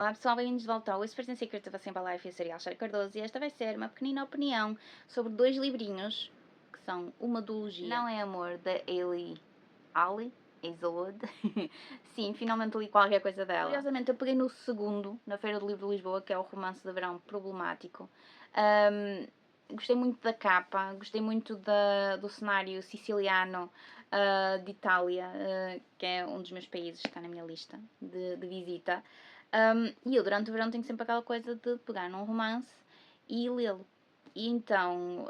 Olá pessoal, bem-vindos de volta ao Whispers and Secrets of a Simple Life. Eu sou a Alexandra Cardoso e esta vai ser uma pequenina opinião sobre dois livrinhos que são uma duologia. Não é Amor, da Ali Hazelwood. Sim, finalmente li qualquer coisa dela. Curiosamente, eu peguei no segundo, na Feira do Livro de Lisboa, que é o Romance de Verão Problemático. Gostei muito da capa, gostei muito do cenário siciliano de Itália, que é um dos meus países que está na minha lista de visita. E eu, durante o verão, tenho sempre aquela coisa de pegar num romance e lê-lo. E então,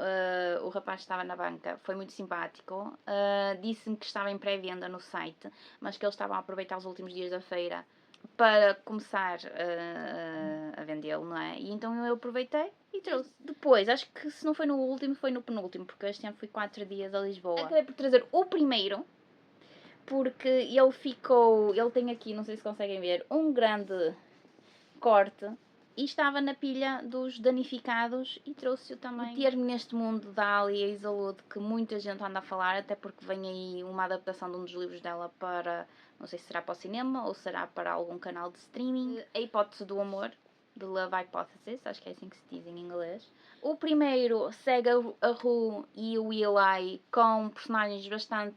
o rapaz que estava na banca foi muito simpático, disse-me que estava em pré-venda no site, mas que eles estavam a aproveitar os últimos dias da feira para começar a vendê-lo, não é? E então eu aproveitei e trouxe. Depois, acho que se não foi no último, foi no penúltimo, porque este ano fui 4 dias a Lisboa. Acabei por trazer o primeiro, porque ele tem aqui, não sei se conseguem ver, um grande corte e estava na pilha dos danificados e trouxe-o também. Meter-me neste mundo da Ali Hazelwood que muita gente anda a falar, até porque vem aí uma adaptação de um dos livros dela para, não sei se será para o cinema ou será para algum canal de streaming. A Hipótese do Amor, The Love Hypothesis, acho que é assim que se diz em inglês. O primeiro segue a Rue e o Eli com personagens bastante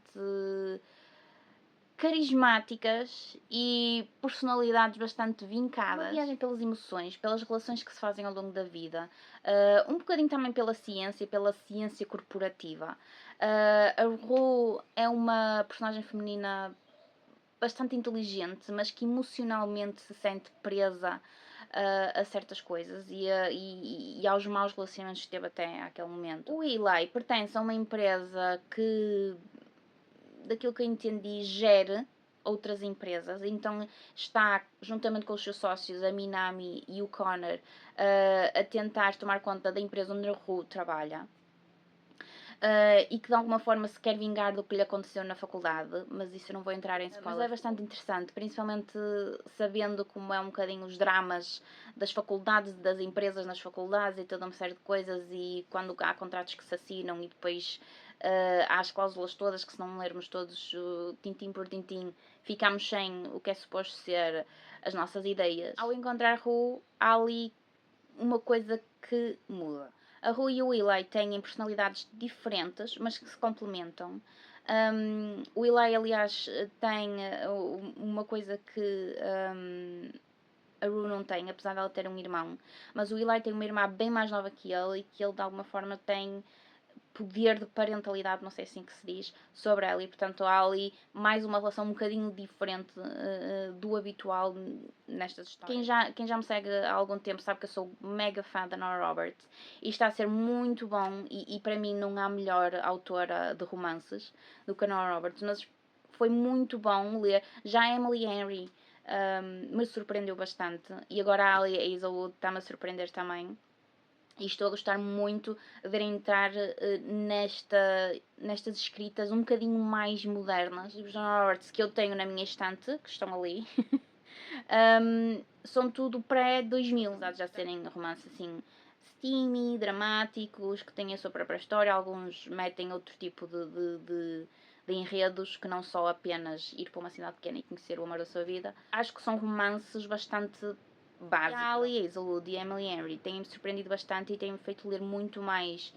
carismáticas e personalidades bastante vincadas. Uma viagem pelas emoções, pelas relações que se fazem ao longo da vida, um bocadinho também pela ciência corporativa. A Rue é uma personagem feminina bastante inteligente, mas que emocionalmente se sente presa a certas coisas e aos maus relacionamentos que teve até aquele momento. O Eli pertence a uma empresa que, daquilo que eu entendi, gere outras empresas, então está, juntamente com os seus sócios, a Minami e o Connor, a tentar tomar conta da empresa onde a Rue trabalha. E que de alguma forma se quer vingar do que lhe aconteceu na faculdade, mas isso eu não vou entrar em spoilers. Mas é bastante interessante, principalmente sabendo como é um bocadinho os dramas das faculdades, das empresas nas faculdades e toda uma série de coisas, e quando há contratos que se assinam e depois há as cláusulas todas que, se não lermos todos tintim por tintim, ficamos sem o que é suposto ser as nossas ideias. Ao encontrar Rue, há ali uma coisa que muda. A Rue e o Eli têm personalidades diferentes, mas que se complementam. O Eli, aliás, tem uma coisa que a Rue não tem, apesar dela ter um irmão. Mas o Eli tem uma irmã bem mais nova que ele e que ele, de alguma forma, tem poder de parentalidade, não sei assim que se diz, sobre ela, e portanto há ali mais uma relação um bocadinho diferente do habitual nestas histórias. Quem já me segue há algum tempo sabe que eu sou mega fã da Nora Roberts e está a ser muito bom, e para mim não há melhor autora de romances do que a Nora Roberts, mas foi muito bom ler. Já a Emily Henry me surpreendeu bastante, e agora a Ali Hazelwood está-me a surpreender também. E estou a gostar muito de entrar nestas escritas um bocadinho mais modernas. Os livros de Nora Roberts que eu tenho na minha estante, que estão ali, são tudo pré-2000, apesar de já serem romances assim steamy, dramáticos, que têm a sua própria história. Alguns metem outro tipo de enredos, que não só apenas ir para uma cidade pequena e conhecer o amor da sua vida. Acho que são romances bastante básicos. A Ali Hazelwood e a Emily Henry têm-me surpreendido bastante e têm-me feito ler muito mais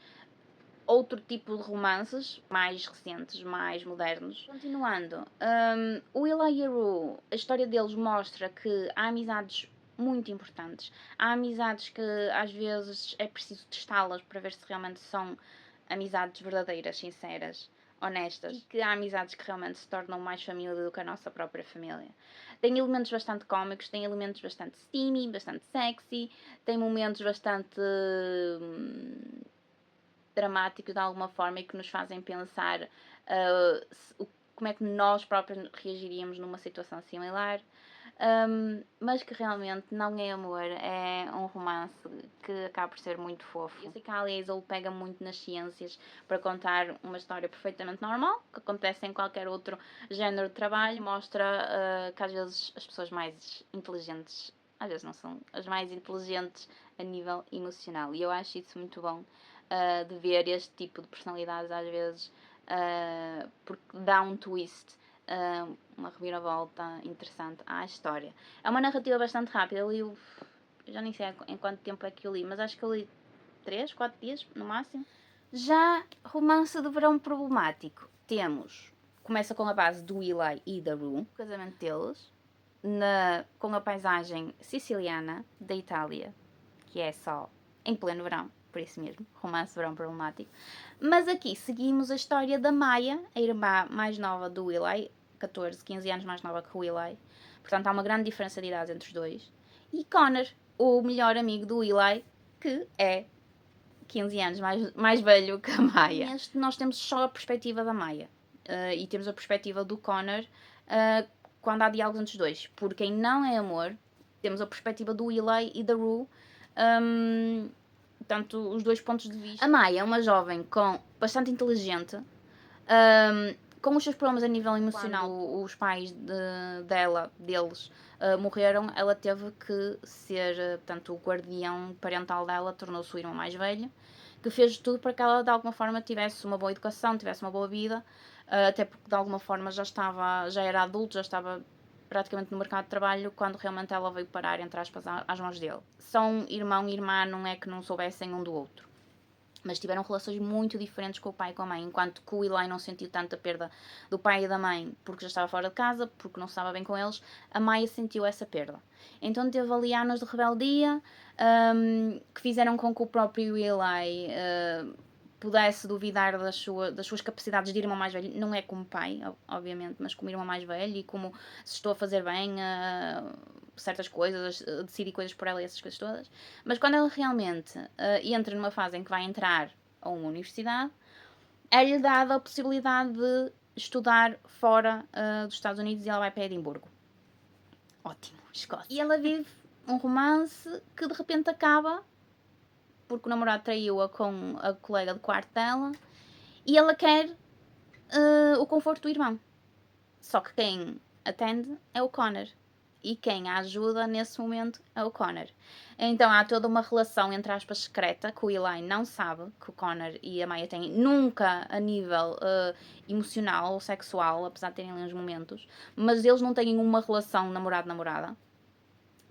outro tipo de romances, mais recentes, mais modernos. Continuando, o Eli e a Rue, a história deles mostra que há amizades muito importantes. Há amizades que às vezes é preciso testá-las para ver se realmente são amizades verdadeiras, sinceras, honestas, e que há amizades que realmente se tornam mais família do que a nossa própria família. Tem elementos bastante cómicos, tem elementos bastante steamy, bastante sexy, tem momentos bastante dramáticos de alguma forma e que nos fazem pensar como é que nós próprios reagiríamos numa situação similar. Mas que realmente não é amor, é um romance que acaba por ser muito fofo. Eu sei que a Ali Hazel pega muito nas ciências para contar uma história perfeitamente normal, que acontece em qualquer outro género de trabalho. Mostra que às vezes as pessoas mais inteligentes, às vezes não são as mais inteligentes a nível emocional, e eu acho isso muito bom, de ver este tipo de personalidades às vezes, porque dá um twist uma reviravolta interessante à história. É uma narrativa bastante rápida, eu já nem sei em quanto tempo é que eu li, mas acho que eu li 3, 4 dias no máximo. Já romance de verão problemático, começa com a base do Eli e da Rue, o casamento deles, com a paisagem siciliana da Itália, que é só em pleno verão, por isso mesmo, romance de verão problemático. Mas aqui seguimos a história da Maya, a irmã mais nova do Eli, 14, 15 anos mais nova que o Eli, portanto há uma grande diferença de idade entre os dois, e Connor, o melhor amigo do Eli, que é 15 anos mais velho que a Maya. Neste nós temos só a perspectiva da Maya, e temos a perspectiva do Connor quando há diálogos entre os dois, porque em Não é Amor temos a perspectiva do Eli e da Rue, portanto os dois pontos de vista. A Maya é uma jovem bastante inteligente, com os seus problemas a nível emocional. Quando os pais deles morreram, ela teve que ser, portanto, o guardião parental dela, tornou-se o irmão mais velho, que fez tudo para que ela de alguma forma tivesse uma boa educação, tivesse uma boa vida, até porque de alguma forma já era adulto, já estava praticamente no mercado de trabalho quando realmente ela veio parar, entre aspas, às mãos dele. São irmão e irmã, não é que não soubessem um do outro, mas tiveram relações muito diferentes com o pai e com a mãe, enquanto que o Eli não sentiu tanto a perda do pai e da mãe porque já estava fora de casa, porque não estava bem com eles, a Maya sentiu essa perda. Então teve ali anos de rebeldia, que fizeram com que o próprio Eli pudesse duvidar das suas capacidades de irmão mais velho, não é como pai, obviamente, mas como irmão mais velho, e como se estou a fazer bem certas coisas, decidir coisas por ela e essas coisas todas. Mas quando ela realmente entra numa fase em que vai entrar a uma universidade, é-lhe dada a possibilidade de estudar fora dos Estados Unidos, e ela vai para Edimburgo. Ótimo, Escócia. E ela vive um romance que de repente acaba porque o namorado traiu-a com a colega de quarto dela, e ela quer o conforto do irmão. Só que quem atende é o Connor, e quem a ajuda nesse momento é o Connor. Então há toda uma relação, entre aspas, secreta, que o Eli não sabe que o Connor e a Maya têm, nunca a nível emocional ou sexual, apesar de terem ali uns momentos, mas eles não têm uma relação namorado-namorada,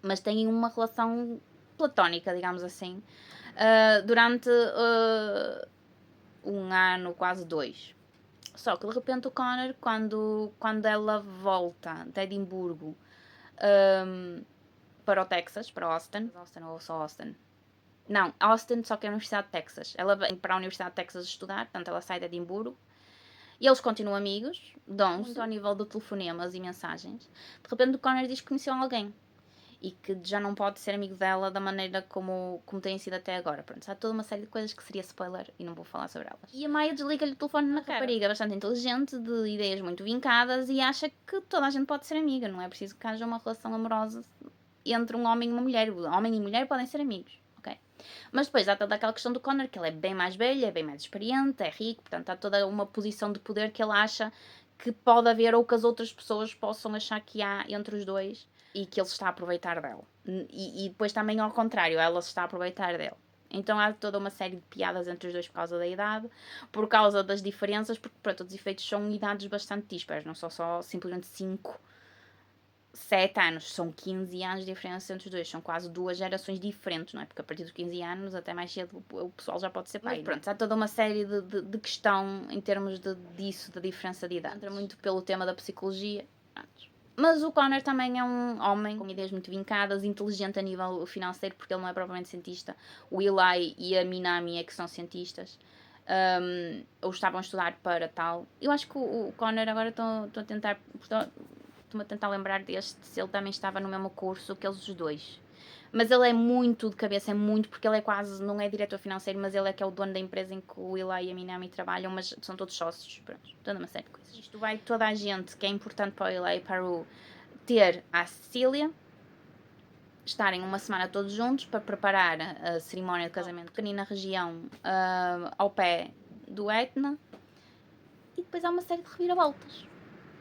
mas têm uma relação platónica, digamos assim, durante 1 ano, quase 2. Só que de repente o Connor, quando ela volta de Edimburgo para o Texas, para Austin ou só Austin? Não, Austin, só que é a Universidade de Texas. Ela vem para a Universidade de Texas estudar, portanto ela sai de Edimburgo. E eles continuam amigos, dão-se ao nível de telefonemas e mensagens. De repente o Connor diz que conheceu alguém e que já não pode ser amigo dela da maneira como tem sido até agora. Pronto, há toda uma série de coisas que seria spoiler e não vou falar sobre elas. E a Maya desliga-lhe o telefone na cara. Rapariga bastante inteligente, de ideias muito vincadas, e acha que toda a gente pode ser amiga, não é preciso que haja uma relação amorosa entre um homem e uma mulher. Homem e mulher podem ser amigos, ok? Mas depois há toda aquela questão do Connor, que ele é bem mais velho, é bem mais experiente, é rico, portanto há toda uma posição de poder que ele acha que pode haver, ou que as outras pessoas possam achar que há entre os dois, e que ele se está a aproveitar dela. E depois também ao contrário, ela se está a aproveitar dele. Então há toda uma série de piadas entre os dois por causa da idade, por causa das diferenças, porque para todos os efeitos são idades bastante díspares, não são só simplesmente 5, 7 anos, são 15 anos de diferença entre os dois, são quase 2 gerações diferentes, não é? Porque a partir dos 15 anos, até mais cedo, o pessoal já pode ser pai. Mas pronto, há toda uma série de questão em termos disso, da diferença de idade. Entra muito pelo tema da psicologia. Mas o Connor também é um homem com ideias muito vincadas, inteligente a nível financeiro, porque ele não é propriamente cientista. O Eli e a Minami é que são cientistas. Ou estavam a estudar para tal. Eu acho que o Connor, agora estou a tentar lembrar deste, se ele também estava no mesmo curso que eles os dois. Mas ele é muito de cabeça, porque ele é quase, não é diretor financeiro, mas ele é que é o dono da empresa em que o Eli e a Minami trabalham, mas são todos sócios, pronto, toda uma série de coisas. Isto vai toda a gente que é importante para o Eli e para o ter a Cecília, estarem uma semana todos juntos para preparar a cerimónia de casamento pequenina região ao pé do Etna, e depois há uma série de reviravoltas.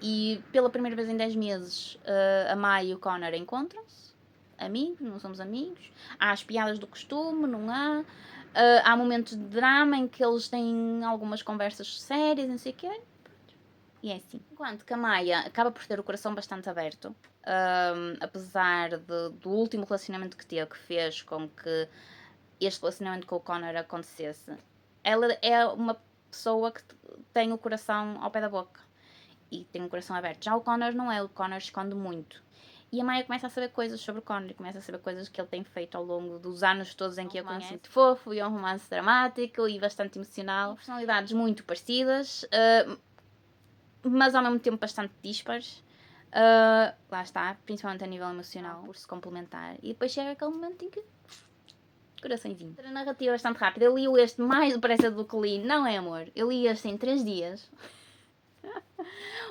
E pela primeira vez em 10 meses a Maya e o Connor encontram-se, amigos, não somos amigos, há as piadas do costume, não há, há momentos de drama em que eles têm algumas conversas sérias, não sei o quê, E é assim. Enquanto que a Maya acaba por ter o coração bastante aberto, apesar do último relacionamento que teve, que fez com que este relacionamento com o Connor acontecesse, ela é uma pessoa que tem o coração ao pé da boca e tem o coração aberto. Já o Connor não é, o Connor esconde muito. E a Maya começa a saber coisas sobre o Connor, começa a saber coisas que ele tem feito ao longo dos anos todos em que a conhece. Muito fofo e é um romance dramático e bastante emocional. Personalidades muito parecidas, mas ao mesmo tempo bastante dispares. Lá está, principalmente a nível emocional, por se complementar. E depois chega aquele momento em que coraçãozinho. A narrativa é bastante rápida. Eu li este mais depressa do que li. Não é, amor? Eu li este em 3 dias.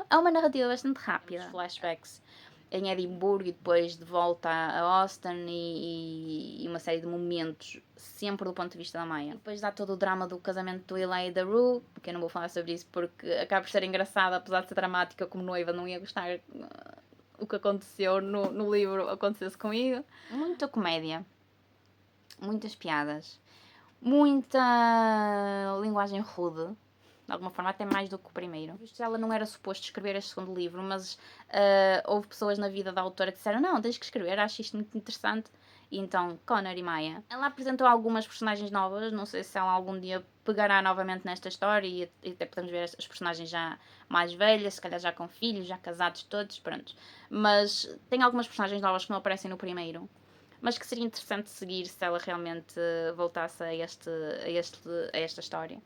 É uma narrativa bastante rápida. Os flashbacks em Edimburgo e depois de volta a Austin e uma série de momentos, sempre do ponto de vista da Maya. Depois dá todo o drama do casamento do Eli e da Rue, porque eu não vou falar sobre isso porque acaba por ser engraçado, apesar de ser dramática. Como noiva não ia gostar o que aconteceu no livro acontecesse comigo. Muita comédia, muitas piadas, muita linguagem rude, de alguma forma até mais do que o primeiro. Ela não era suposto escrever este segundo livro, mas houve pessoas na vida da autora que disseram: não, tens que escrever, acho isto muito interessante. E então, Connor e Maya. Ela apresentou algumas personagens novas, não sei se ela algum dia pegará novamente nesta história e até podemos ver as personagens já mais velhas, se calhar já com filhos, já casados todos, pronto. Mas tem algumas personagens novas que não aparecem no primeiro, mas que seria interessante seguir se ela realmente voltasse a esta história.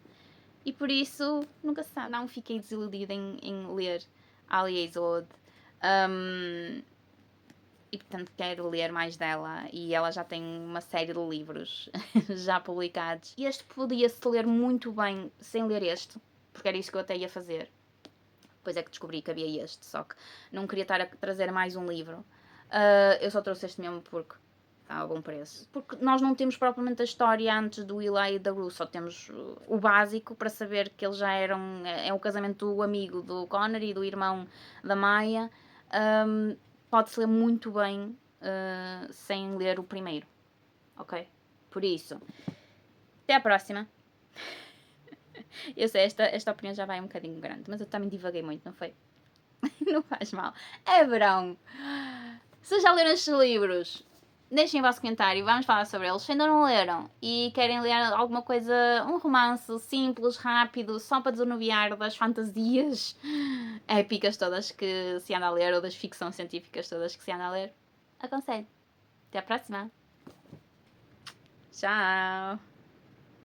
E por isso, nunca se sabe. Não fiquei desiludida em ler Ali Hazelwood. E portanto quero ler mais dela. E ela já tem uma série de livros já publicados. E este podia-se ler muito bem sem ler este, porque era isso que eu até ia fazer. Depois é que descobri que havia este, só que não queria estar a trazer mais um livro. Eu só trouxe este mesmo porque a bom preço. Porque nós não temos propriamente a história antes do Eli e da Rue, só temos o básico para saber que eles já eram. É o casamento do amigo do Connor e do irmão da Maya. Pode-se ler muito bem sem ler o primeiro, ok? Por isso, até à próxima. Eu sei, esta opinião já vai um bocadinho grande, mas eu também divaguei muito, não foi? Não faz mal. É verão. Se já leram estes livros, deixem o vosso comentário, vamos falar sobre eles. Se ainda não leram e querem ler alguma coisa, um romance simples, rápido, só para desanuviar das fantasias épicas todas que se anda a ler, ou das ficção científicas todas que se anda a ler, aconselho. Até à próxima. Tchau.